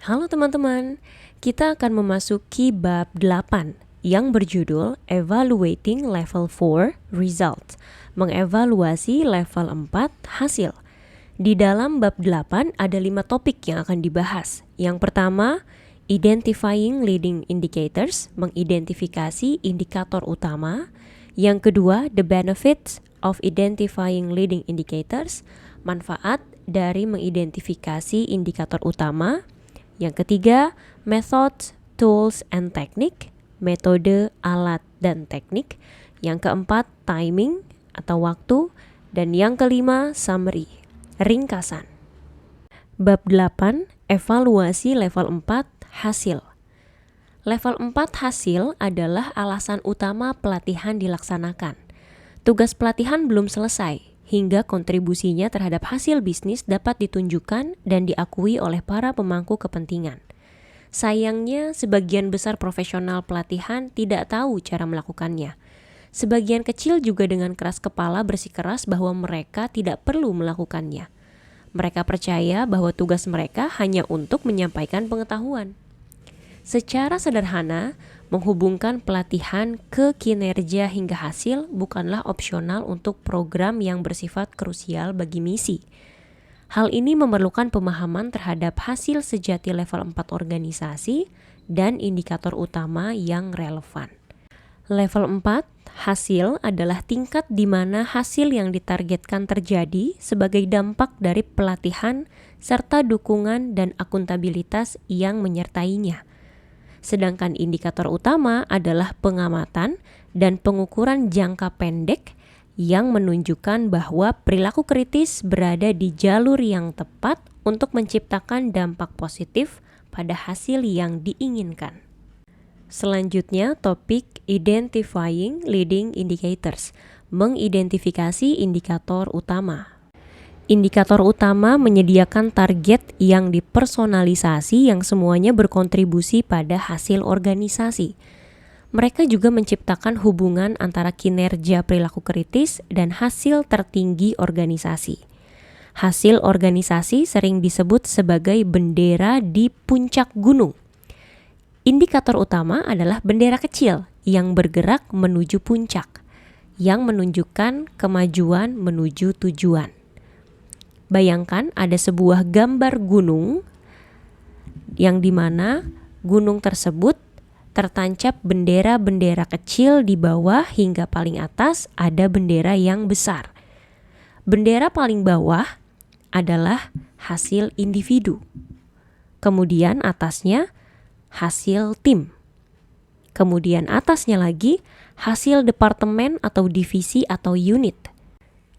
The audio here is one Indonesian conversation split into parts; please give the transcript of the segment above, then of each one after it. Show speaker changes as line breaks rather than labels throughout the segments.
Halo teman-teman, kita akan memasuki bab 8 yang berjudul Evaluating Level 4 Results, mengevaluasi level 4 hasil. Di dalam bab 8 ada 5 topik yang akan dibahas. Yang pertama, Identifying Leading Indicators, mengidentifikasi indikator utama. Yang kedua, The Benefits of Identifying Leading Indicators, manfaat dari mengidentifikasi indikator utama. Yang ketiga, methods, tools, and technique, metode, alat, dan teknik. Yang keempat, timing atau waktu. Dan yang kelima, summary, ringkasan. Bab 8, evaluasi level 4 hasil. Level 4 hasil adalah alasan utama pelatihan dilaksanakan. Tugas pelatihan belum selesai, hingga kontribusinya terhadap hasil bisnis dapat ditunjukkan dan diakui oleh para pemangku kepentingan. Sayangnya, sebagian besar profesional pelatihan tidak tahu cara melakukannya. Sebagian kecil juga dengan keras kepala bersikeras bahwa mereka tidak perlu melakukannya. Mereka percaya bahwa tugas mereka hanya untuk menyampaikan pengetahuan. Secara sederhana, menghubungkan pelatihan ke kinerja hingga hasil bukanlah opsional untuk program yang bersifat krusial bagi misi. Hal ini memerlukan pemahaman terhadap hasil sejati level 4 organisasi dan indikator utama yang relevan. Level 4, hasil adalah tingkat di mana hasil yang ditargetkan terjadi sebagai dampak dari pelatihan serta dukungan dan akuntabilitas yang menyertainya. Sedangkan indikator utama adalah pengamatan dan pengukuran jangka pendek yang menunjukkan bahwa perilaku kritis berada di jalur yang tepat untuk menciptakan dampak positif pada hasil yang diinginkan. Selanjutnya, topik Identifying Leading Indicators, mengidentifikasi indikator utama. Indikator utama menyediakan target yang dipersonalisasi yang semuanya berkontribusi pada hasil organisasi. Mereka juga menciptakan hubungan antara kinerja perilaku kritis dan hasil tertinggi organisasi. Hasil organisasi sering disebut sebagai bendera di puncak gunung. Indikator utama adalah bendera kecil yang bergerak menuju puncak, yang menunjukkan kemajuan menuju tujuan. Bayangkan ada sebuah gambar gunung yang dimana gunung tersebut tertancap bendera-bendera kecil di bawah hingga paling atas ada bendera yang besar. Bendera paling bawah adalah hasil individu. Kemudian atasnya hasil tim. Kemudian atasnya lagi hasil departemen atau divisi atau unit.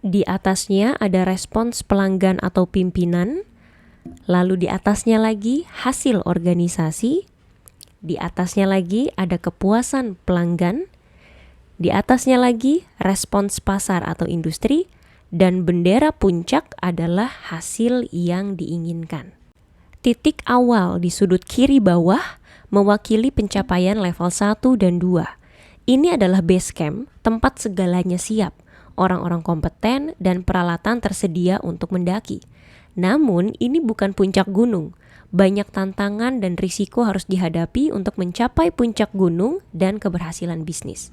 Di atasnya ada respons pelanggan atau pimpinan, lalu di atasnya lagi hasil organisasi, di atasnya lagi ada kepuasan pelanggan, di atasnya lagi respons pasar atau industri, dan bendera puncak adalah hasil yang diinginkan. Titik awal di sudut kiri bawah mewakili pencapaian level 1 dan 2. Ini adalah base camp, tempat segalanya siap. Orang-orang kompeten dan peralatan tersedia untuk mendaki. Namun, ini bukan puncak gunung. Banyak tantangan dan risiko harus dihadapi untuk mencapai puncak gunung dan keberhasilan bisnis.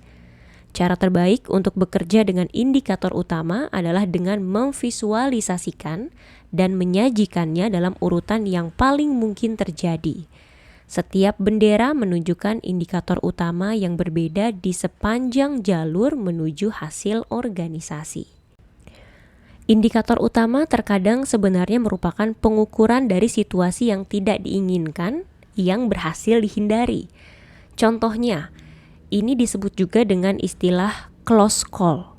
Cara terbaik untuk bekerja dengan indikator utama adalah dengan memvisualisasikan dan menyajikannya dalam urutan yang paling mungkin terjadi. Setiap bendera menunjukkan indikator utama yang berbeda di sepanjang jalur menuju hasil organisasi. Indikator utama terkadang sebenarnya merupakan pengukuran dari situasi yang tidak diinginkan yang berhasil dihindari. Contohnya, ini disebut juga dengan istilah close call.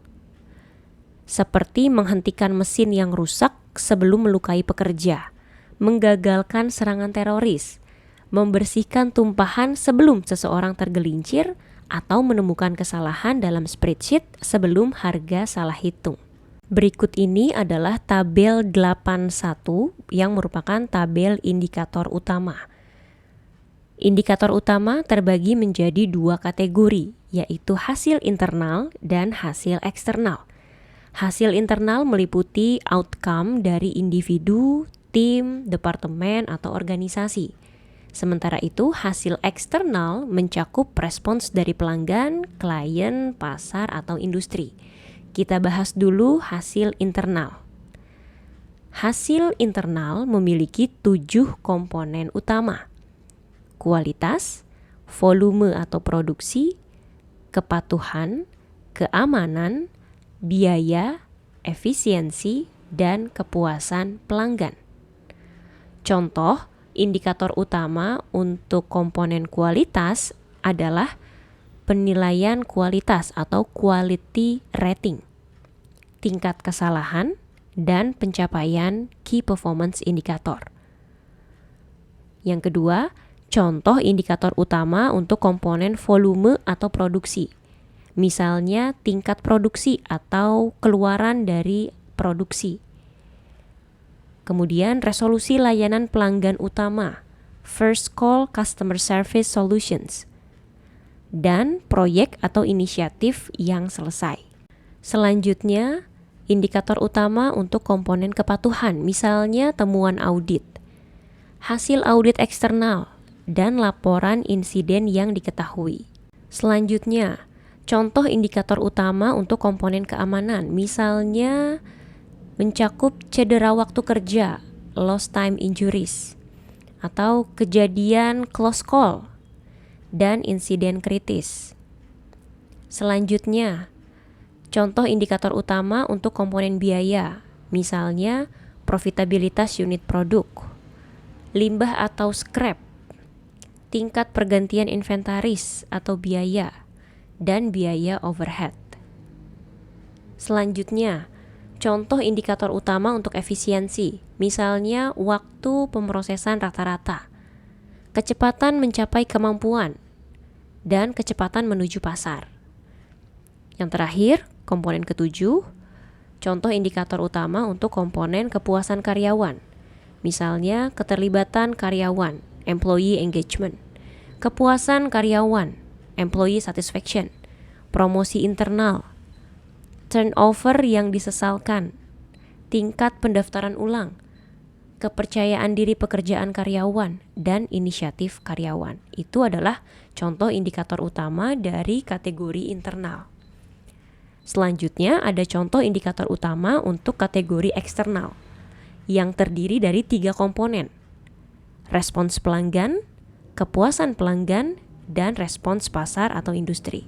Seperti menghentikan mesin yang rusak sebelum melukai pekerja, menggagalkan serangan teroris, membersihkan tumpahan sebelum seseorang tergelincir, atau menemukan kesalahan dalam spreadsheet sebelum harga salah hitung. Berikut ini adalah tabel 81 yang merupakan tabel indikator utama. Indikator utama terbagi menjadi 2 kategori, yaitu hasil internal dan hasil eksternal. Hasil internal meliputi outcome dari individu, tim, departemen, atau organisasi. Sementara itu, hasil eksternal mencakup respons dari pelanggan, klien, pasar, atau industri. Kita bahas dulu hasil internal. Hasil internal memiliki 7 komponen utama: kualitas, volume atau produksi, kepatuhan, keamanan, biaya, efisiensi, dan kepuasan pelanggan. Contoh, indikator utama untuk komponen kualitas adalah penilaian kualitas atau quality rating, tingkat kesalahan, dan pencapaian key performance indicator. Yang kedua, contoh indikator utama untuk komponen volume atau produksi. Misalnya tingkat produksi atau keluaran dari produksi. Kemudian resolusi layanan pelanggan utama, first call customer service solutions, dan proyek atau inisiatif yang selesai. Selanjutnya, indikator utama untuk komponen kepatuhan, misalnya temuan audit, hasil audit eksternal, dan laporan insiden yang diketahui. Selanjutnya, contoh indikator utama untuk komponen keamanan, misalnya mencakup cedera waktu kerja, lost time injuries, atau kejadian close call, dan insiden kritis. Selanjutnya, contoh indikator utama untuk komponen biaya, misalnya profitabilitas unit produk, limbah atau scrap, tingkat pergantian inventaris atau biaya, dan biaya overhead. Selanjutnya, contoh indikator utama untuk efisiensi, misalnya waktu pemrosesan rata-rata, kecepatan mencapai kemampuan, dan kecepatan menuju pasar. Yang terakhir, komponen ketujuh, contoh indikator utama untuk komponen kepuasan karyawan, misalnya keterlibatan karyawan, employee engagement, kepuasan karyawan, employee satisfaction, promosi internal, turnover yang disesalkan, tingkat pendaftaran ulang, kepercayaan diri pekerjaan karyawan, dan inisiatif karyawan. Itu adalah contoh indikator utama dari kategori internal. Selanjutnya ada contoh indikator utama untuk kategori eksternal yang terdiri dari 3 komponen: respons pelanggan, kepuasan pelanggan, dan respons pasar atau industri.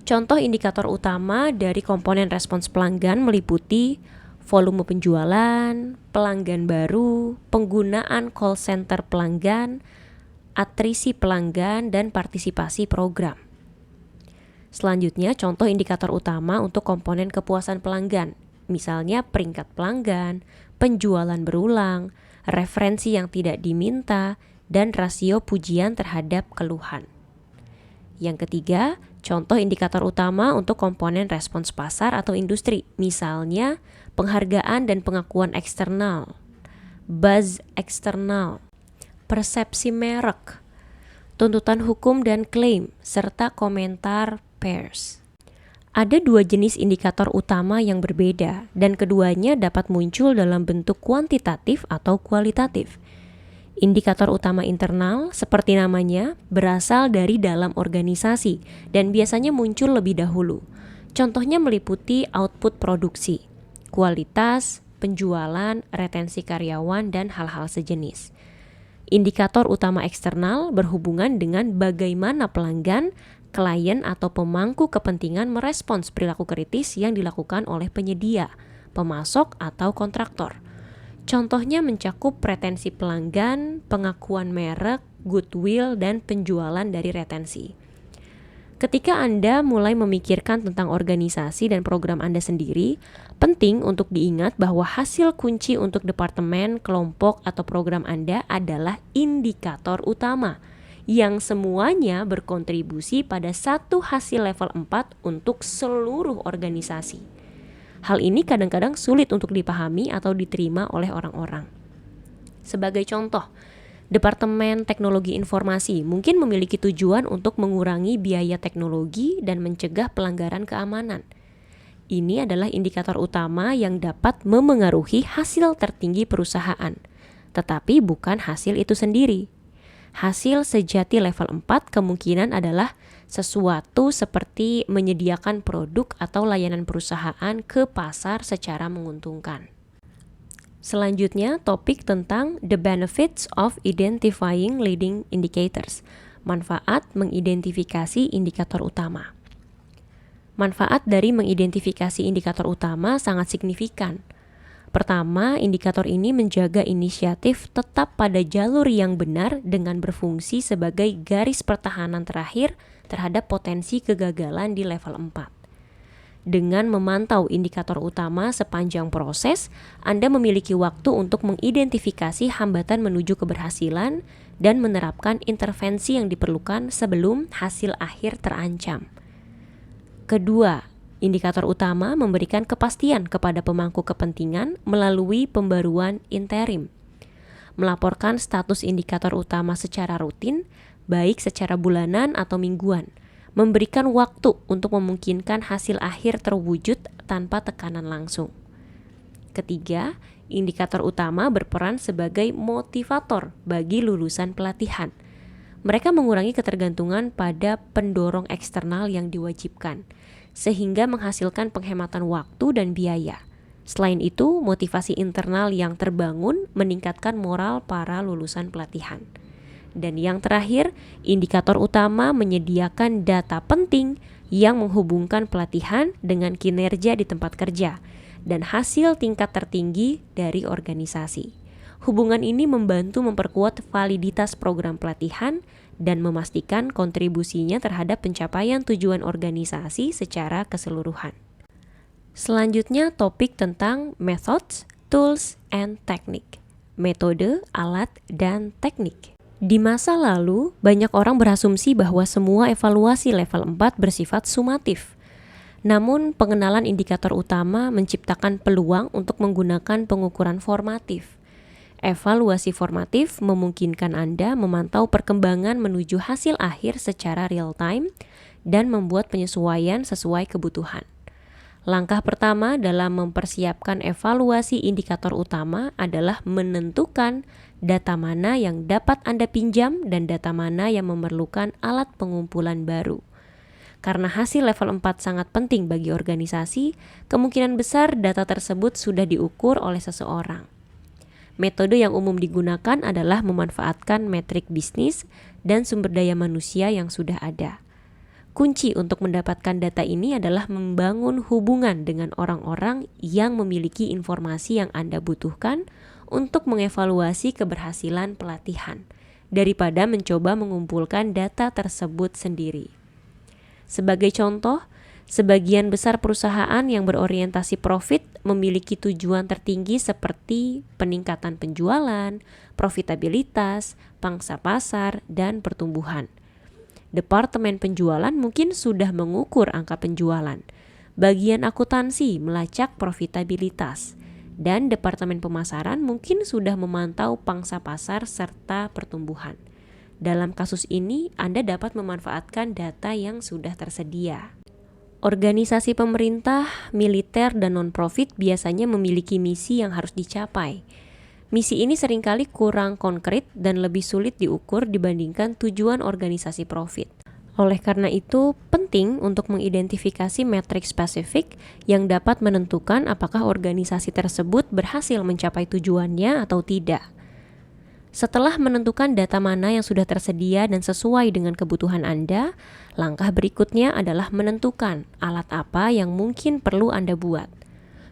Contoh indikator utama dari komponen respons pelanggan meliputi volume penjualan, pelanggan baru, penggunaan call center pelanggan, atrisi pelanggan, dan partisipasi program. Selanjutnya, contoh indikator utama untuk komponen kepuasan pelanggan, misalnya peringkat pelanggan, penjualan berulang, referensi yang tidak diminta, dan rasio pujian terhadap keluhan. Yang ketiga, contoh indikator utama untuk komponen respons pasar atau industri, misalnya penghargaan dan pengakuan eksternal, buzz eksternal, persepsi merek, tuntutan hukum dan klaim, serta komentar peers. Ada 2 jenis indikator utama yang berbeda, dan keduanya dapat muncul dalam bentuk kuantitatif atau kualitatif. Indikator utama internal, seperti namanya, berasal dari dalam organisasi dan biasanya muncul lebih dahulu. Contohnya meliputi output produksi, kualitas, penjualan, retensi karyawan, dan hal-hal sejenis. Indikator utama eksternal berhubungan dengan bagaimana pelanggan, klien, atau pemangku kepentingan merespons perilaku kritis yang dilakukan oleh penyedia, pemasok, atau kontraktor. Contohnya mencakup retensi pelanggan, pengakuan merek, goodwill, dan penjualan dari retensi. Ketika Anda mulai memikirkan tentang organisasi dan program Anda sendiri, penting untuk diingat bahwa hasil kunci untuk departemen, kelompok, atau program Anda adalah indikator utama yang semuanya berkontribusi pada satu hasil level 4 untuk seluruh organisasi. Hal ini kadang-kadang sulit untuk dipahami atau diterima oleh orang-orang. Sebagai contoh, Departemen Teknologi Informasi mungkin memiliki tujuan untuk mengurangi biaya teknologi dan mencegah pelanggaran keamanan. Ini adalah indikator utama yang dapat memengaruhi hasil tertinggi perusahaan, tetapi bukan hasil itu sendiri. Hasil sejati level 4 kemungkinan adalah sesuatu seperti menyediakan produk atau layanan perusahaan ke pasar secara menguntungkan. Selanjutnya, topik tentang the benefits of identifying leading indicators. Manfaat mengidentifikasi indikator utama. Manfaat dari mengidentifikasi indikator utama sangat signifikan. Pertama, indikator ini menjaga inisiatif tetap pada jalur yang benar dengan berfungsi sebagai garis pertahanan terakhir terhadap potensi kegagalan di level 4. Dengan memantau indikator utama sepanjang proses, Anda memiliki waktu untuk mengidentifikasi hambatan menuju keberhasilan dan menerapkan intervensi yang diperlukan sebelum hasil akhir terancam. Kedua, indikator utama memberikan kepastian kepada pemangku kepentingan melalui pembaruan interim. Melaporkan status indikator utama secara rutin, baik secara bulanan atau mingguan. Memberikan waktu untuk memungkinkan hasil akhir terwujud tanpa tekanan langsung. Ketiga, indikator utama berperan sebagai motivator bagi lulusan pelatihan. Mereka mengurangi ketergantungan pada pendorong eksternal yang diwajibkan, sehingga menghasilkan penghematan waktu dan biaya. Selain itu, motivasi internal yang terbangun meningkatkan moral para lulusan pelatihan. Dan yang terakhir, indikator utama menyediakan data penting yang menghubungkan pelatihan dengan kinerja di tempat kerja dan hasil tingkat tertinggi dari organisasi. Hubungan ini membantu memperkuat validitas program pelatihan dan memastikan kontribusinya terhadap pencapaian tujuan organisasi secara keseluruhan. Selanjutnya, topik tentang methods, tools, and technique. Metode, alat, dan teknik. Di masa lalu, banyak orang berasumsi bahwa semua evaluasi level 4 bersifat sumatif. Namun, pengenalan indikator utama menciptakan peluang untuk menggunakan pengukuran formatif. Evaluasi formatif memungkinkan Anda memantau perkembangan menuju hasil akhir secara real-time dan membuat penyesuaian sesuai kebutuhan. Langkah pertama dalam mempersiapkan evaluasi indikator utama adalah menentukan data mana yang dapat Anda pinjam dan data mana yang memerlukan alat pengumpulan baru. Karena hasil level 4 sangat penting bagi organisasi, kemungkinan besar data tersebut sudah diukur oleh seseorang. Metode yang umum digunakan adalah memanfaatkan metrik bisnis dan sumber daya manusia yang sudah ada. Kunci untuk mendapatkan data ini adalah membangun hubungan dengan orang-orang yang memiliki informasi yang Anda butuhkan untuk mengevaluasi keberhasilan pelatihan, daripada mencoba mengumpulkan data tersebut sendiri. Sebagai contoh, sebagian besar perusahaan yang berorientasi profit memiliki tujuan tertinggi seperti peningkatan penjualan, profitabilitas, pangsa pasar, dan pertumbuhan. Departemen penjualan mungkin sudah mengukur angka penjualan. Bagian akuntansi melacak profitabilitas. Dan departemen pemasaran mungkin sudah memantau pangsa pasar serta pertumbuhan. Dalam kasus ini, Anda dapat memanfaatkan data yang sudah tersedia. Organisasi pemerintah, militer, dan non-profit biasanya memiliki misi yang harus dicapai. Misi ini seringkali kurang konkret dan lebih sulit diukur dibandingkan tujuan organisasi profit. Oleh karena itu, penting untuk mengidentifikasi metrik spesifik yang dapat menentukan apakah organisasi tersebut berhasil mencapai tujuannya atau tidak. Setelah menentukan data mana yang sudah tersedia dan sesuai dengan kebutuhan Anda, langkah berikutnya adalah menentukan alat apa yang mungkin perlu Anda buat.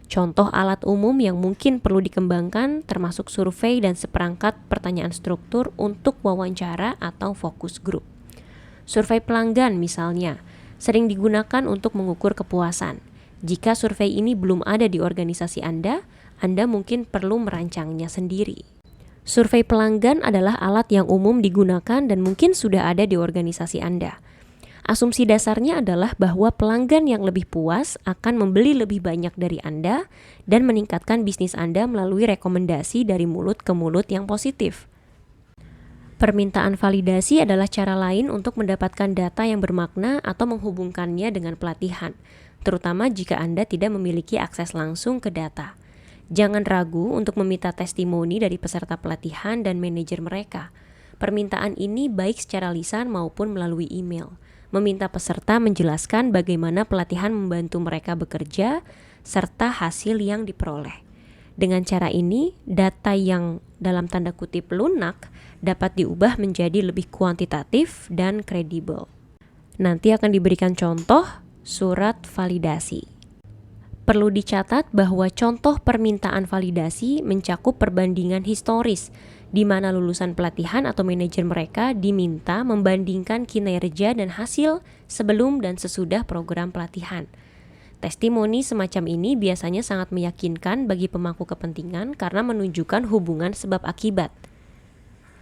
Contoh alat umum yang mungkin perlu dikembangkan termasuk survei dan seperangkat pertanyaan struktur untuk wawancara atau fokus grup. Survei pelanggan misalnya, sering digunakan untuk mengukur kepuasan. Jika survei ini belum ada di organisasi Anda mungkin perlu merancangnya sendiri. Survei pelanggan adalah alat yang umum digunakan dan mungkin sudah ada di organisasi Anda. Asumsi dasarnya adalah bahwa pelanggan yang lebih puas akan membeli lebih banyak dari Anda dan meningkatkan bisnis Anda melalui rekomendasi dari mulut ke mulut yang positif. Permintaan validasi adalah cara lain untuk mendapatkan data yang bermakna atau menghubungkannya dengan pelatihan, terutama jika Anda tidak memiliki akses langsung ke data. Jangan ragu untuk meminta testimoni dari peserta pelatihan dan manajer mereka. Permintaan ini baik secara lisan maupun melalui email, meminta peserta menjelaskan bagaimana pelatihan membantu mereka bekerja serta hasil yang diperoleh. Dengan cara ini, data yang dalam tanda kutip lunak dapat diubah menjadi lebih kuantitatif dan kredibel. Nanti akan diberikan contoh surat validasi. Perlu dicatat bahwa contoh permintaan validasi mencakup perbandingan historis, di mana lulusan pelatihan atau manajer mereka diminta membandingkan kinerja dan hasil sebelum dan sesudah program pelatihan. Testimoni semacam ini biasanya sangat meyakinkan bagi pemangku kepentingan karena menunjukkan hubungan sebab akibat.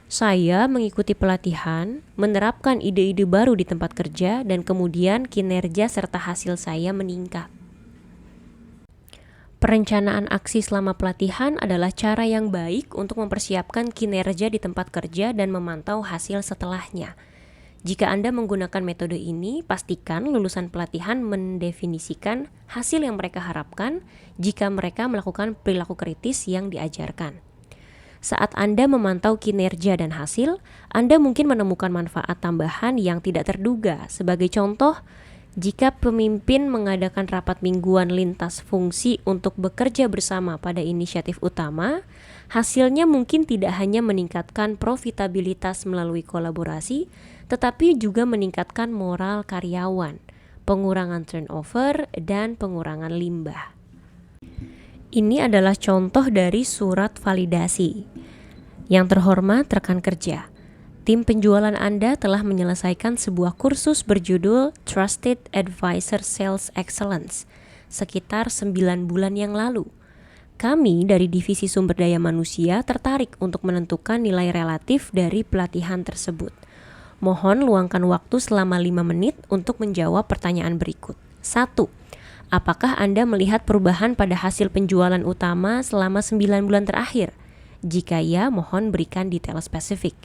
Saya mengikuti pelatihan, menerapkan ide-ide baru di tempat kerja, dan kemudian kinerja serta hasil saya meningkat. Perencanaan aksi selama pelatihan adalah cara yang baik untuk mempersiapkan kinerja di tempat kerja dan memantau hasil setelahnya. Jika Anda menggunakan metode ini, pastikan lulusan pelatihan mendefinisikan hasil yang mereka harapkan jika mereka melakukan perilaku kritis yang diajarkan. Saat Anda memantau kinerja dan hasil, Anda mungkin menemukan manfaat tambahan yang tidak terduga. Sebagai contoh, jika pemimpin mengadakan rapat mingguan lintas fungsi untuk bekerja bersama pada inisiatif utama, hasilnya mungkin tidak hanya meningkatkan profitabilitas melalui kolaborasi, tetapi juga meningkatkan moral karyawan, pengurangan turnover, dan pengurangan limbah. Ini adalah contoh dari surat validasi. Yang terhormat rekan kerja, tim penjualan Anda telah menyelesaikan sebuah kursus berjudul Trusted Advisor Sales Excellence sekitar 9 bulan yang lalu. Kami dari Divisi Sumber Daya Manusia tertarik untuk menentukan nilai relatif dari pelatihan tersebut. Mohon luangkan waktu selama 5 menit untuk menjawab pertanyaan berikut. 1. Apakah Anda melihat perubahan pada hasil penjualan utama selama 9 bulan terakhir? Jika ya, mohon berikan detail spesifik.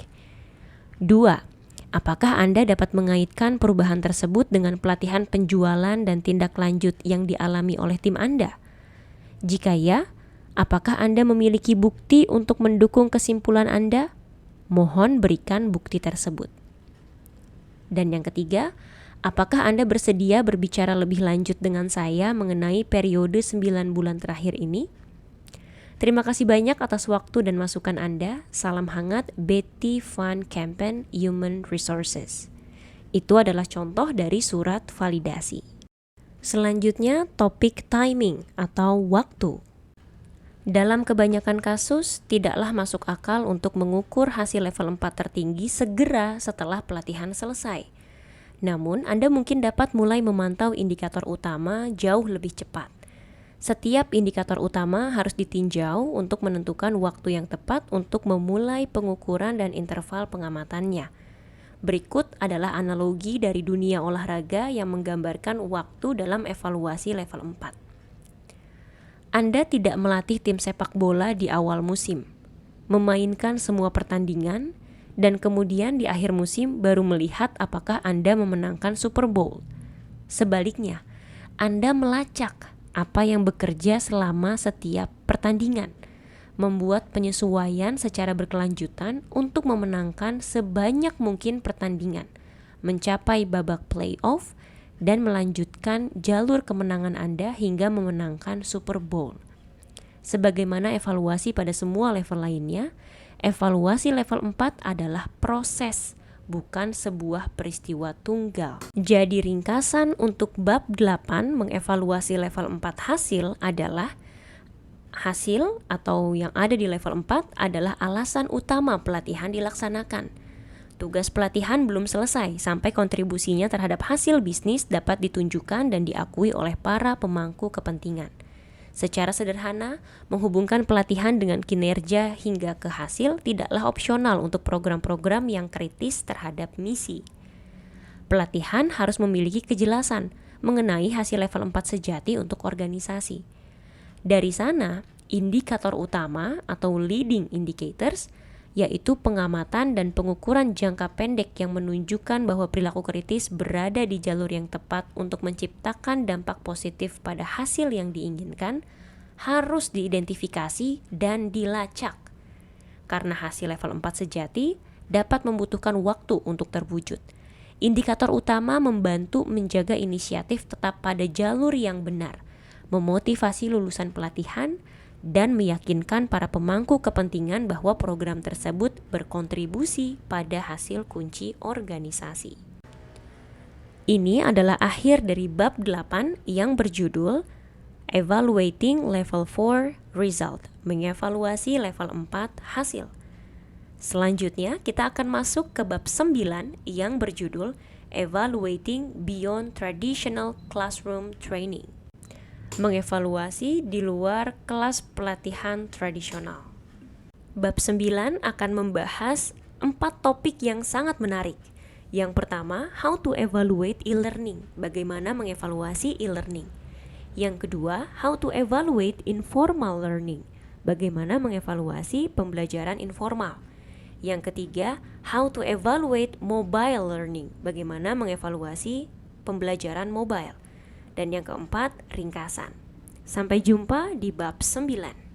2. Apakah Anda dapat mengaitkan perubahan tersebut dengan pelatihan penjualan dan tindak lanjut yang dialami oleh tim Anda? Jika ya, apakah Anda memiliki bukti untuk mendukung kesimpulan Anda? Mohon berikan bukti tersebut. Dan yang ketiga, apakah Anda bersedia berbicara lebih lanjut dengan saya mengenai periode 9 bulan terakhir ini? Terima kasih banyak atas waktu dan masukan Anda. Salam hangat, Betty Van Kempen, Human Resources. Itu adalah contoh dari surat validasi. Selanjutnya, topik timing atau waktu. Dalam kebanyakan kasus, tidaklah masuk akal untuk mengukur hasil level 4 tertinggi segera setelah pelatihan selesai. Namun, Anda mungkin dapat mulai memantau indikator utama jauh lebih cepat. Setiap indikator utama harus ditinjau untuk menentukan waktu yang tepat untuk memulai pengukuran dan interval pengamatannya. Berikut adalah analogi dari dunia olahraga yang menggambarkan waktu dalam evaluasi level 4. Anda tidak melatih tim sepak bola di awal musim, memainkan semua pertandingan, dan kemudian di akhir musim baru melihat apakah Anda memenangkan Super Bowl. Sebaliknya, Anda melacak apa yang bekerja selama setiap pertandingan, membuat penyesuaian secara berkelanjutan untuk memenangkan sebanyak mungkin pertandingan, mencapai babak playoff, dan melanjutkan jalur kemenangan Anda hingga memenangkan Super Bowl. Sebagaimana evaluasi pada semua level lainnya, evaluasi level 4 adalah proses, bukan sebuah peristiwa tunggal. Jadi ringkasan untuk bab 8 mengevaluasi level 4 hasil adalah hasil atau yang ada di level 4 adalah alasan utama pelatihan dilaksanakan. Tugas pelatihan belum selesai sampai kontribusinya terhadap hasil bisnis dapat ditunjukkan dan diakui oleh para pemangku kepentingan. Secara sederhana, menghubungkan pelatihan dengan kinerja hingga ke hasil tidaklah opsional untuk program-program yang kritis terhadap misi. Pelatihan harus memiliki kejelasan mengenai hasil level 4 sejati untuk organisasi. Dari sana, indikator utama atau leading indicators, yaitu pengamatan dan pengukuran jangka pendek yang menunjukkan bahwa perilaku kritis berada di jalur yang tepat untuk menciptakan dampak positif pada hasil yang diinginkan, harus diidentifikasi dan dilacak. Karena hasil level 4 sejati dapat membutuhkan waktu untuk terwujud. Indikator utama membantu menjaga inisiatif tetap pada jalur yang benar, memotivasi lulusan pelatihan, dan meyakinkan para pemangku kepentingan bahwa program tersebut berkontribusi pada hasil kunci organisasi. Ini adalah akhir dari bab 8 yang berjudul Evaluating Level 4 Result, mengevaluasi level 4 hasil. Selanjutnya, kita akan masuk ke bab 9 yang berjudul Evaluating Beyond Traditional Classroom Training, mengevaluasi di luar kelas pelatihan tradisional. Bab 9 akan membahas 4 topik yang sangat menarik. Yang pertama, how to evaluate e-learning, bagaimana mengevaluasi e-learning. Yang kedua, how to evaluate informal learning, bagaimana mengevaluasi pembelajaran informal. Yang ketiga, how to evaluate mobile learning, bagaimana mengevaluasi pembelajaran mobile. Dan yang keempat, ringkasan. Sampai jumpa di bab 9.